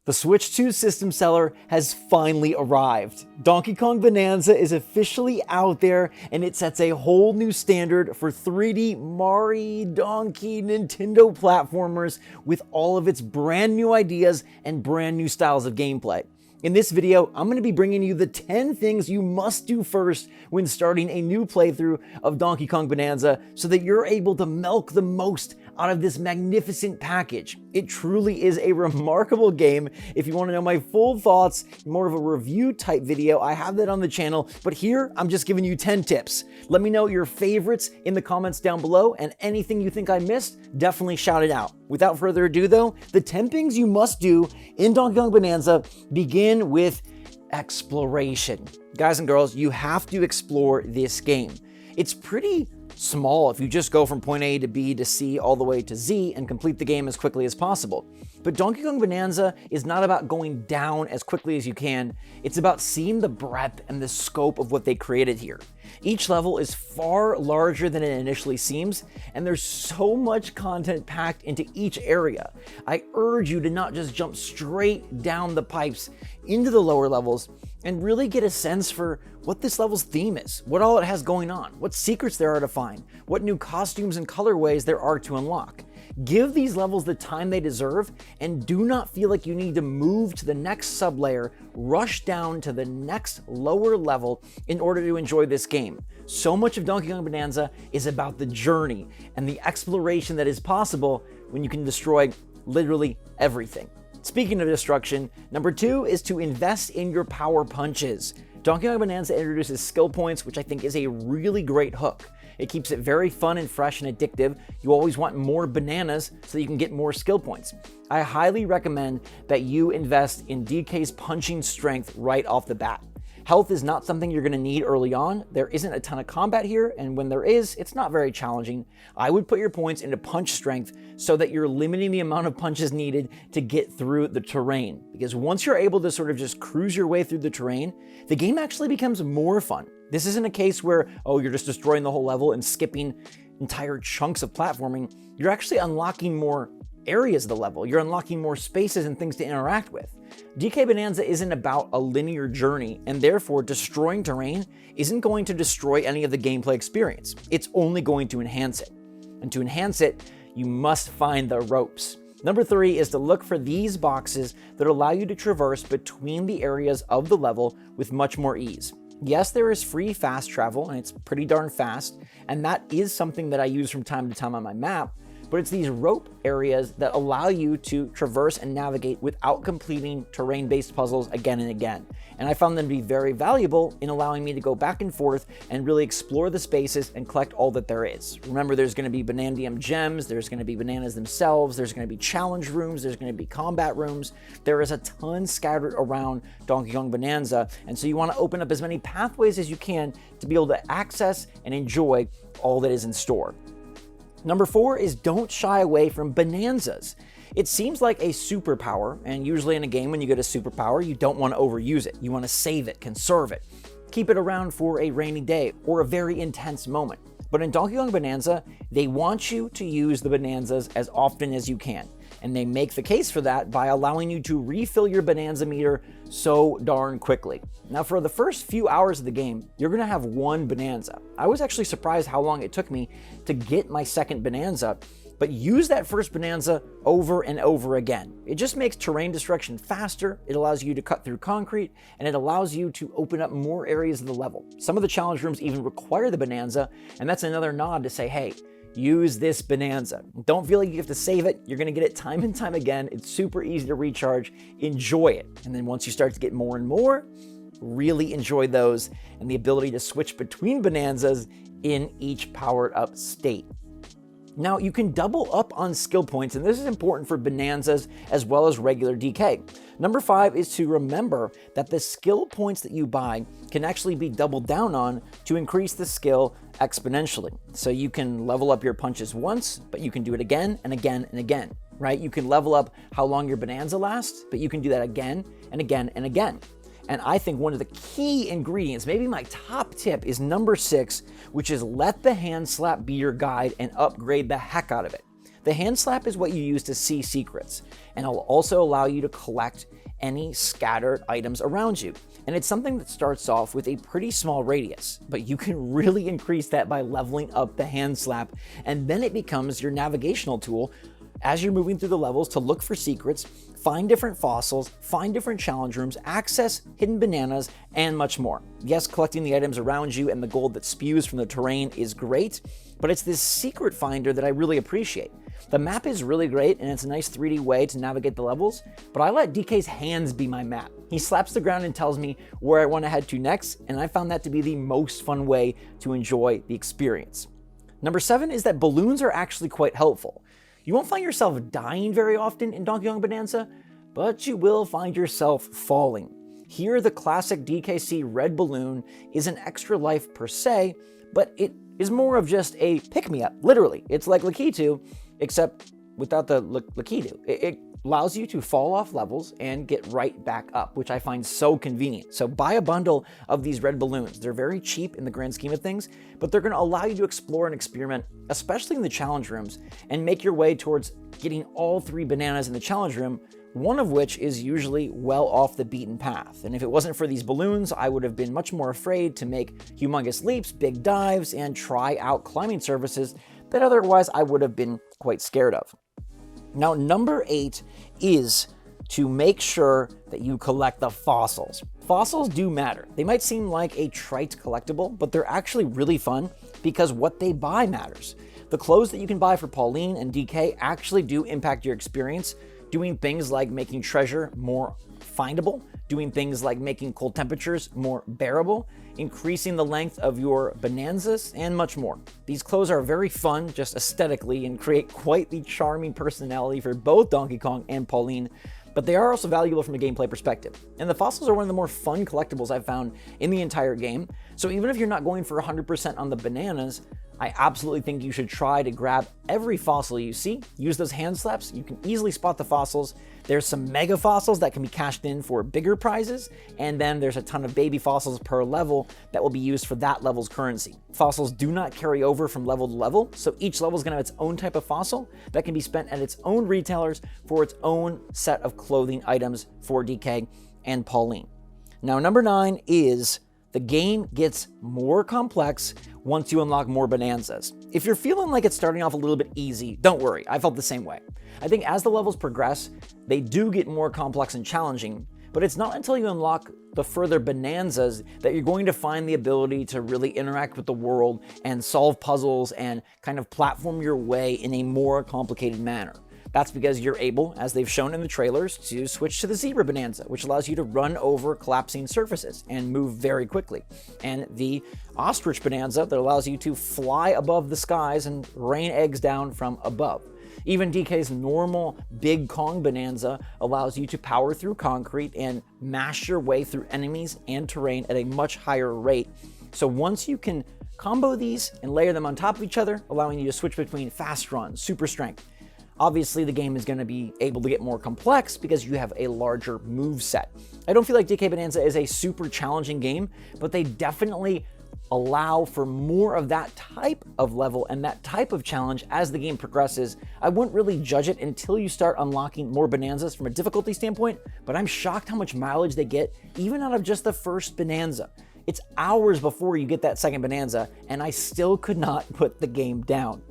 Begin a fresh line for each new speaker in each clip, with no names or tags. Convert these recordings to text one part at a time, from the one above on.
The Switch 2 system seller has finally arrived. Donkey Kong Bananza is officially out there, and it sets a whole new standard for 3D Mario Donkey Nintendo platformers with all of its brand new ideas and brand new styles of gameplay. In this video, I'm going to be bringing you the 10 things you must do first when starting a new playthrough of Donkey Kong Bananza so that you're able to milk the most out of this magnificent package. It truly is a remarkable game. If you want to know my full thoughts, more of a review type video, I have that on the channel, but here I'm just giving you 10 tips. Let me know your favorites in the comments down below, and anything you think I missed, definitely shout it out. Without further ado though, the 10 things you must do in Donkey Kong Bananza begin with exploration. Guys and girls, you have to explore this game. It's pretty small if you just go from point A to B to C all the way to Z and complete the game as quickly as possible. But Donkey Kong Bananza is not about going down as quickly as you can, it's about seeing the breadth and the scope of what they created here. Each level is far larger than it initially seems, and there's so much content packed into each area. I urge you to not just jump straight down the pipes into the lower levels and really get a sense for what this level's theme is, what all it has going on, what secrets there are to find, what new costumes and colorways there are to unlock. Give these levels the time they deserve, and do not feel like you need to move to the next sublayer, rush down to the next lower level in order to enjoy this game. So much of Donkey Kong Bananza is about the journey and the exploration that is possible when you can destroy literally everything. Speaking of destruction, number 2 is to invest in your power punches. Donkey Kong Bananza introduces skill points, which I think is a really great hook. It keeps it very fun and fresh and addictive. You always want more bananas so you can get more skill points. I highly recommend that you invest in DK's punching strength right off the bat. Health is not something you're going to need early on. There isn't a ton of combat here, and when there is, it's not very challenging. I would put your points into punch strength so that you're limiting the amount of punches needed to get through the terrain. Because once you're able to sort of just cruise your way through the terrain, the game actually becomes more fun. This isn't a case where, oh, you're just destroying the whole level and skipping entire chunks of platforming. You're actually unlocking more areas of the level. You're unlocking more spaces and things to interact with. DK Bananza isn't about a linear journey, and therefore destroying terrain isn't going to destroy any of the gameplay experience. It's only going to enhance it. And to enhance it, you must find the ropes. Number 3 is to look for these boxes that allow you to traverse between the areas of the level with much more ease. Yes, there is free fast travel, and it's pretty darn fast, and that is something that I use from time to time on my map, but it's these rope areas that allow you to traverse and navigate without completing terrain-based puzzles again and again. And I found them to be very valuable in allowing me to go back and forth and really explore the spaces and collect all that there is. Remember, there's going to be Banandium gems, there's going to be bananas themselves, there's going to be challenge rooms, there's going to be combat rooms. There is a ton scattered around Donkey Kong Bananza, and so you want to open up as many pathways as you can to be able to access and enjoy all that is in store. Number 4 is don't shy away from bonanzas. It seems like a superpower, and usually in a game when you get a superpower, you don't want to overuse it. You want to save it, conserve it, keep it around for a rainy day or a very intense moment. But in Donkey Kong Bananza, they want you to use the bonanzas as often as you can. And they make the case for that by allowing you to refill your bonanza meter so darn quickly. Now, for the first few hours of the game, you're going to have one bonanza. I was actually surprised how long it took me to get my second bonanza, but use that first bonanza over and over again. It just makes terrain destruction faster, it allows you to cut through concrete, and it allows you to open up more areas of the level. Some of the challenge rooms even require the bonanza, and that's another nod to say, hey, use this bonanza. Don't feel like you have to save it. You're going to get it time and time again. It's super easy to recharge. Enjoy it. And then once you start to get more and more, really enjoy those and the ability to switch between bonanzas in each powered up state. Now, you can double up on skill points, and this is important for bonanzas as well as regular DK. Number 5 is to remember that the skill points that you buy can actually be doubled down on to increase the skill exponentially. So you can level up your punches once, but you can do it again and again and again, right? You can level up how long your bonanza lasts, but you can do that again and again and again. And I think one of the key ingredients, maybe my top tip, is number 6, which is let the hand slap be your guide and upgrade the heck out of it. The hand slap is what you use to see secrets, and it'll also allow you to collect any scattered items around you. And it's something that starts off with a pretty small radius, but you can really increase that by leveling up the hand slap, and then it becomes your navigational tool as you're moving through the levels to look for secrets, find different fossils, find different challenge rooms, access hidden bananas, and much more. Yes, collecting the items around you and the gold that spews from the terrain is great, but it's this secret finder that I really appreciate. The map is really great, and it's a nice 3D way to navigate the levels, but I let DK's hands be my map. He slaps the ground and tells me where I want to head to next, and I found that to be the most fun way to enjoy the experience. Number 7 is that balloons are actually quite helpful. You won't find yourself dying very often in Donkey Kong Bananza, but you will find yourself falling. Here, the classic DKC red balloon is an extra life per se, but it is more of just a pick-me-up, literally. It's like Lakitu, except without the Lakitu. It allows you to fall off levels and get right back up, which I find so convenient. So buy a bundle of these red balloons. They're very cheap in the grand scheme of things, but they're going to allow you to explore and experiment, especially in the challenge rooms, and make your way towards getting all 3 bananas in the challenge room, one of which is usually well off the beaten path. And if it wasn't for these balloons, I would have been much more afraid to make humongous leaps, big dives, and try out climbing surfaces that otherwise I would have been quite scared of. Now, number 8 is to make sure that you collect the fossils. Fossils do matter. They might seem like a trite collectible, but they're actually really fun because what they buy matters. The clothes that you can buy for Pauline and DK actually do impact your experience, doing things like making treasure more findable, doing things like making cold temperatures more bearable, increasing the length of your bonanzas, and much more. These clothes are very fun just aesthetically and create quite the charming personality for both Donkey Kong and Pauline, but they are also valuable from a gameplay perspective. And the fossils are one of the more fun collectibles I've found in the entire game, so even if you're not going for 100% on the bananas, I absolutely think you should try to grab every fossil you see. Use those hand slaps. You can easily spot the fossils. There's some mega fossils that can be cashed in for bigger prizes, and then there's a ton of baby fossils per level that will be used for that level's currency. Fossils do not carry over from level to level, so each level is going to have its own type of fossil that can be spent at its own retailers for its own set of clothing items for DK and Pauline. Now, number 9 is the game gets more complex once you unlock more bonanzas. If you're feeling like it's starting off a little bit easy, don't worry, I felt the same way. I think as the levels progress, they do get more complex and challenging, but it's not until you unlock the further bonanzas that you're going to find the ability to really interact with the world and solve puzzles and kind of platform your way in a more complicated manner. That's because you're able, as they've shown in the trailers, to switch to the Zebra Bonanza, which allows you to run over collapsing surfaces and move very quickly. And the Ostrich Bonanza that allows you to fly above the skies and rain eggs down from above. Even DK's normal Big Kong Bonanza allows you to power through concrete and mash your way through enemies and terrain at a much higher rate. So once you can combo these and layer them on top of each other, allowing you to switch between fast run, super strength, obviously, the game is going to be able to get more complex because you have a larger move set. I don't feel like DK Bonanza is a super challenging game, but they definitely allow for more of that type of level and that type of challenge as the game progresses. I wouldn't really judge it until you start unlocking more bonanzas from a difficulty standpoint, but I'm shocked how much mileage they get even out of just the first bonanza. It's hours before you get that second bonanza, and I still could not put the game down.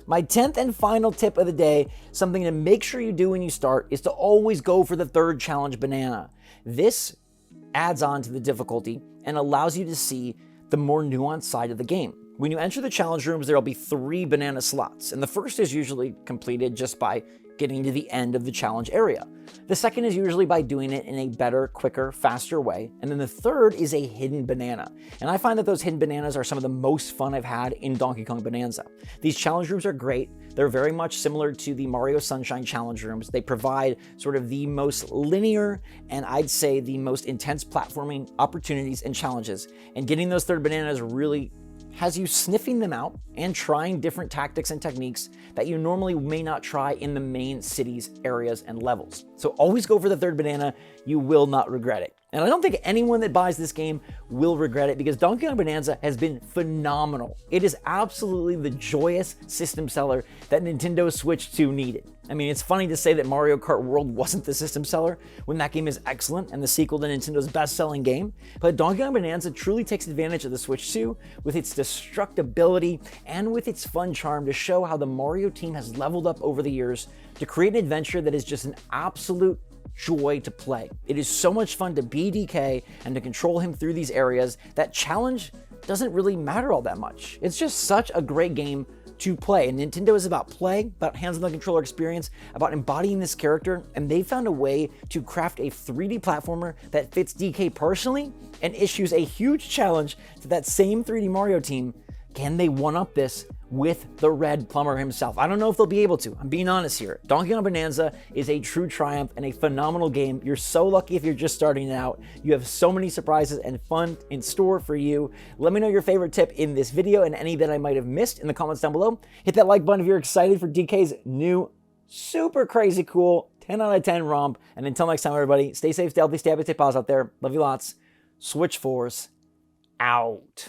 My 10th and final tip of the day, something to make sure you do when you start, is to always go for the third challenge banana. This adds on to the difficulty and allows you to see the more nuanced side of the game. When you enter the challenge rooms, there will be 3 banana slots, and the first is usually completed just by getting to the end of the challenge area. The second is usually by doing it in a better, quicker, faster way, and then the third is a hidden banana. And I find that those hidden bananas are some of the most fun I've had in Donkey Kong Bananza. These challenge rooms are great. They're very much similar to the Mario Sunshine challenge rooms. They provide sort of the most linear and I'd say the most intense platforming opportunities and challenges. And getting those third bananas really has you sniffing them out and trying different tactics and techniques that you normally may not try in the main cities, areas, and levels. So always go for the third banana. You will not regret it. And I don't think anyone that buys this game will regret it because Donkey Kong Bonanza has been phenomenal. It is absolutely the joyous system seller that Nintendo Switch 2 needed. I mean, it's funny to say that Mario Kart World wasn't the system seller when that game is excellent and the sequel to Nintendo's best-selling game, but Donkey Kong Bonanza truly takes advantage of the Switch 2 with its destructibility and with its fun charm to show how the Mario team has leveled up over the years to create an adventure that is just an absolute joy to play. It is so much fun to be DK and to control him through these areas that challenge doesn't really matter all that much. It's just such a great game to play. And Nintendo is about play, about hands-on controller experience, about embodying this character, and they found a way to craft a 3D platformer that fits DK personally and issues a huge challenge to that same 3D Mario team. Can they one-up this with the Red Plumber himself? I don't know if they'll be able to. I'm being honest here. Donkey Kong Bonanza is a true triumph and a phenomenal game. You're so lucky if you're just starting out. You have so many surprises and fun in store for you. Let me know your favorite tip in this video and any that I might have missed in the comments down below. Hit that like button if you're excited for DK's new, super crazy cool 10 out of 10 romp. And until next time, everybody, stay safe, stay healthy, stay happy, stay positive out there. Love you lots. SwitchForce out.